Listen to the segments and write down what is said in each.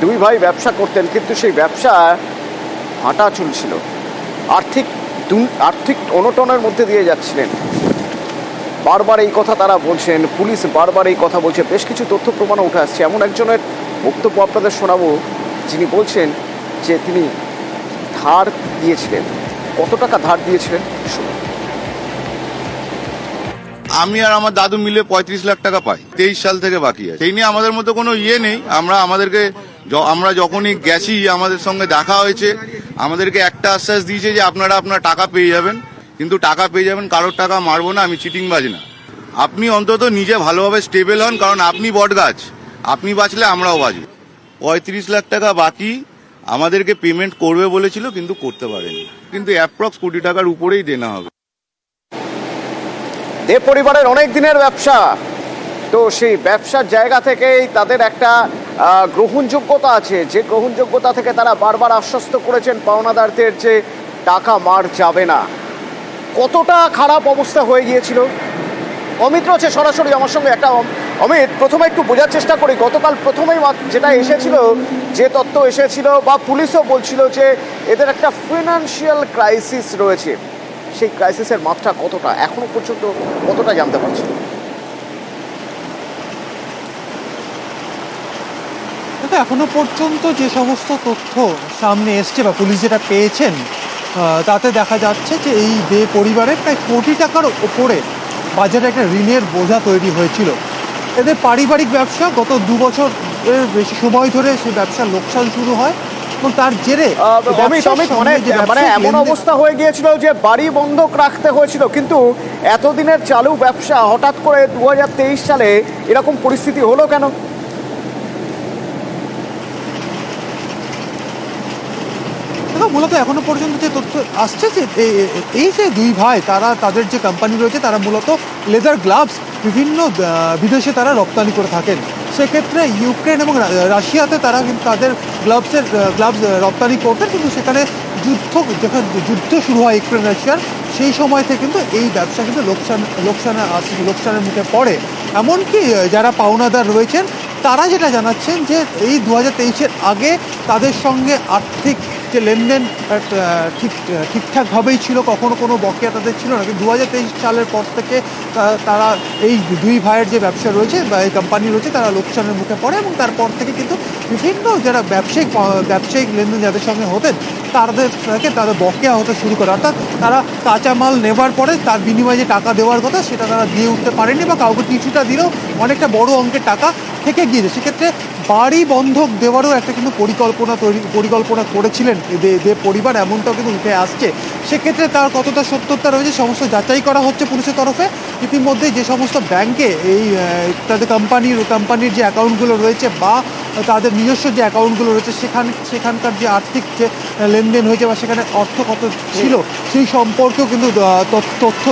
দুই ভাই ব্যবসা করতেন, কিন্তু সেই ব্যবসা হাঁটা চলছিল, আর্থিক অনটনের মধ্যে দিয়ে যাচ্ছিলেন। বারবার এই কথা তারা বলছেন, পুলিশ বারবার এই কথা বলছে, বেশ কিছু তথ্য প্রমাণও উঠে আসছে। এমন একজনের বক্তব্য আপনাদের শোনাবো, যিনি বলছেন যে তিনি ধার দিয়েছিলেন। কত টাকা ধার দিয়েছিলেন শুনুন। আমি আর আমার দাদু মিলে 35 লাখ টাকা পাই, 23 সাল থেকে বাকি আছে। সেই নিয়ে আমাদের মধ্যে কোনো নেই। আমরা যখনই গেছি, আমাদের সঙ্গে দেখা হয়েছে, আমাদেরকে একটা আশ্বাস দিয়েছে যে আপনারা আপনার টাকা পেয়ে যাবেন, কিন্তু টাকা পেয়ে যাবেন, কারোর টাকা মারবো না, আমি চিটিংবাজ না। আপনি অন্তত নিজে ভালোভাবে স্টেবল হন, কারণ আপনি বটগাছ, আপনি বাঁচলে আমরাও বাঁচব। 35 লাখ টাকা বাকি, আমাদেরকে পেমেন্ট করবে বলেছিল, কিন্তু করতে পারেনি, কিন্তু অ্যাপ্রক্স কোটি টাকার উপরেই দেনা হবে। দে পরিবারের অনেক দিনের ব্যবসা, তো সেই ব্যবসার জায়গা থেকেই তাদের একটা গ্রহণযোগ্যতা আছে, যে গ্রহণযোগ্যতা থেকে তারা বারবার আশ্বস্ত করেছেন পাওনাদারদের যে টাকা মার যাবে না। কতটা খারাপ অবস্থা হয়ে গিয়েছিল। অমিত রয়েছে সরাসরি আমার সঙ্গে। একটা অমিত, প্রথমে একটু বোঝার চেষ্টা করি, গতকাল প্রথমেই যেটা এসেছিল, যে তথ্য এসেছিল বা পুলিশও বলছিল যে এদের একটা ফিনান্সিয়াল ক্রাইসিস রয়েছে, সেই ক্রাইসিসের মাত্রা কতটা, এখনো পর্যন্ত কতটা জানতে পারছি? এখনো পর্যন্ত যে সমস্ত তথ্য সামনে এসছে বা পুলিশ যেটা পেয়েছেন, তাতে দেখা যাচ্ছে যে এই দে পরিবারের প্রায় কোটি টাকার ওপরে বাজারে একটা ঋণের বোঝা তৈরি হয়েছিল। এদের পারিবারিক ব্যবসা, গত 2 বছরের বেশি সময় ধরে সেই ব্যবসার লোকসান শুরু হয় এবং তার জেরে মানে এমন অবস্থা হয়ে গিয়েছিল যে বাড়ি বন্ধক রাখতে হয়েছিল। কিন্তু এতদিনের চালু ব্যবসা হঠাৎ করে 2023 সালে এরকম পরিস্থিতি হলো কেন? মূলত এখনো পর্যন্ত যে তথ্য আসছে যে এই যে দুই ভাই, তাদের যে কোম্পানি রয়েছে, তারা মূলত লেদার গ্লাভস বিভিন্ন বিদেশে তারা রপ্তানি করে থাকেন। সেক্ষেত্রে ইউক্রেন এবং রাশিয়াতে তারা কিন্তু তাদের গ্লাভস রপ্তানি করতেন, কিন্তু সেখানে যুদ্ধ শুরু হয় ইউক্রেন রাশিয়ার, সেই সময় থেকে কিন্তু এই ব্যবসা কিন্তু লোকসানের মুখে পড়ে। এমনকি যারা পাওনাদার রয়েছেন তারা যেটা জানাচ্ছেন যে এই 2023-এর আগে তাদের সঙ্গে আর্থিক যে লেনদেন ঠিকঠাকভাবেই ছিল, কখনো কোনো বকেয়া তাদের ছিল না। কিন্তু 2023 সালের পর থেকে তারা এই দুই ভাইয়ের যে ব্যবসা রয়েছে বা এই কোম্পানি রয়েছে, তারা লোকসানের মুখে পড়ে এবং তারপর থেকে কিন্তু বিভিন্ন যারা ব্যবসায়িক লেনদেন যাদের সঙ্গে হতেন, তাদের বকেয়া হতে শুরু করে। অর্থাৎ তারা কাঁচামাল নেবার পরে তার বিনিময়ে যে টাকা দেওয়ার কথা সেটা তারা দিয়ে উঠতে পারেনি, বা কাউকে কিছুটা দিলেও অনেকটা বড় অঙ্কের টাকা থেকে গিয়েছে। সেক্ষেত্রে বাড়ি বন্ধক দেওয়ারও একটা কিন্তু পরিকল্পনা করেছিলেন দে পরিবার, এমনটাও কিন্তু উঠে আসছে। সেক্ষেত্রে তার কতটা সত্যতা রয়েছে সমস্ত যাচাই করা হচ্ছে পুলিশের তরফে। ইতিমধ্যে যে সমস্ত ব্যাংকে এই তাদের কোম্পানির যে অ্যাকাউন্টগুলো রয়েছে বা তাদের নিজস্ব যে অ্যাকাউন্টগুলো রয়েছে, সেখানকার যে আর্থিক যে লেনদেন হয়েছে বা সেখানে অর্থ কত ছিল, সেই সম্পর্কেও কিন্তু তথ্য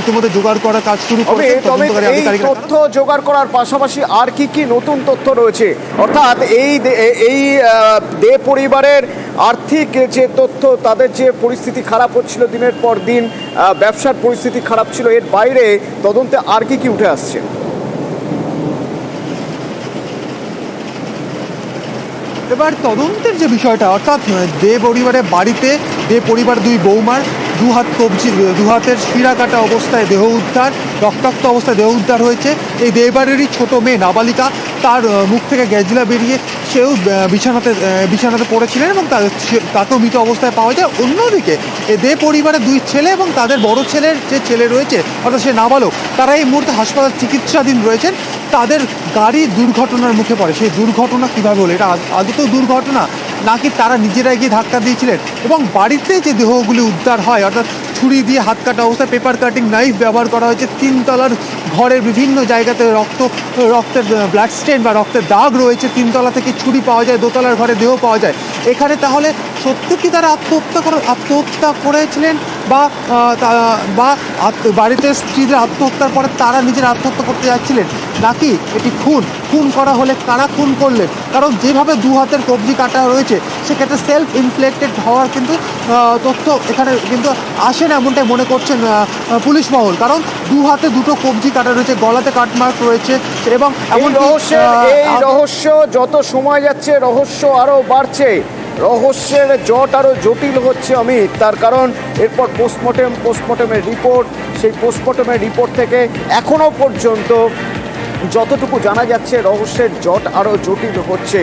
ইতিমধ্যে জোগাড় করার কাজ শুরু করেছে আধিকারিকরা। তথ্য জোগাড় করার পাশাপাশি আর কি নতুন তথ্য রয়েছে? অর্থাৎ এই দে পরিবারের আর্থিক যে তথ্য, তাদের যে পরিস্থিতি খারাপ হচ্ছিল দিনের পর দিন, ব্যবসার পরিস্থিতি খারাপ ছিল, এর বাইরে তদন্তে আর কি উঠে আসছে? এবার তদন্তের যে বিষয়টা, অর্থাৎ দে পরিবারের বাড়িতে দে পরিবার দুই বৌমার দু হাতের শিরা কাটা অবস্থায় দেহ উদ্ধার, রক্তাক্ত অবস্থায় দেহ উদ্ধার হয়েছে। এই দেবারেরই ছোট মেয়ে নাবালিকা, তার মুখ থেকে গ্যাসগুলা বেরিয়ে সেও বিছানাতে পড়েছিলেন এবং তাকেও মৃত অবস্থায় পাওয়া যায়। অন্যদিকে এই দে পরিবারের দুই ছেলে এবং তাদের বড় ছেলের যে ছেলে রয়েছে, অর্থাৎ সে নাবালক, তারা এই মুহূর্তে হাসপাতাল চিকিৎসাধীন রয়েছেন। তাদের গাড়ি দুর্ঘটনার মুখে পড়ে। সেই দুর্ঘটনা কীভাবে হলো, এটা আদতেও দুর্ঘটনা নাকি তারা নিজেরাই গিয়ে ধাক্কা দিয়েছিলেন? এবং বাড়িতে যে দেহগুলি উদ্ধার হয়, অর্থাৎ ছুরি দিয়ে হাত কাটা অবস্থায় পেপার কাটিং নাইফ ব্যবহার করা হয়েছে, 3 তলার ঘরের বিভিন্ন জায়গাতে রক্তের ব্লাড স্টেন বা রক্তের দাগ রয়েছে, 3 তলা থেকে ছুরি পাওয়া যায়, 2 তলার ঘরে দেহ পাওয়া যায়। এখানে তাহলে সত্যি কি তারা আত্মহত্যা করেছিলেন বা বাড়িতে স্ত্রীদের আত্মহত্যার পরে তারা নিজের আত্মহত্যা করতে যাচ্ছিলেন, নাকি এটি খুন করা হলে কারা খুন করলেন? কারণ যেভাবে দু হাতের কবজি কাটা রয়েছে সেক্ষেত্রে সেলফ ইনফ্লেক্টেড হওয়ার কিন্তু তথ্য এখানে কিন্তু আসে না, এমনটাই মনে করছেন পুলিশ মহল। কারণ দু হাতে দুটো কবজি কাটা রয়েছে, গলাতে কাটমার্ক রয়েছে এবং এই রহস্য যত সময় যাচ্ছে রহস্য আরো বাড়ছে, রহস্যের জট আরো জটিল হচ্ছে অমিত। তার কারণ এরপর পোস্টমর্টেমের রিপোর্ট, সেই পোস্টমর্টেমের রিপোর্ট থেকে এখনো পর্যন্ত যতটুকু জানা যাচ্ছে রহস্যের জট আরো জটিল হচ্ছে।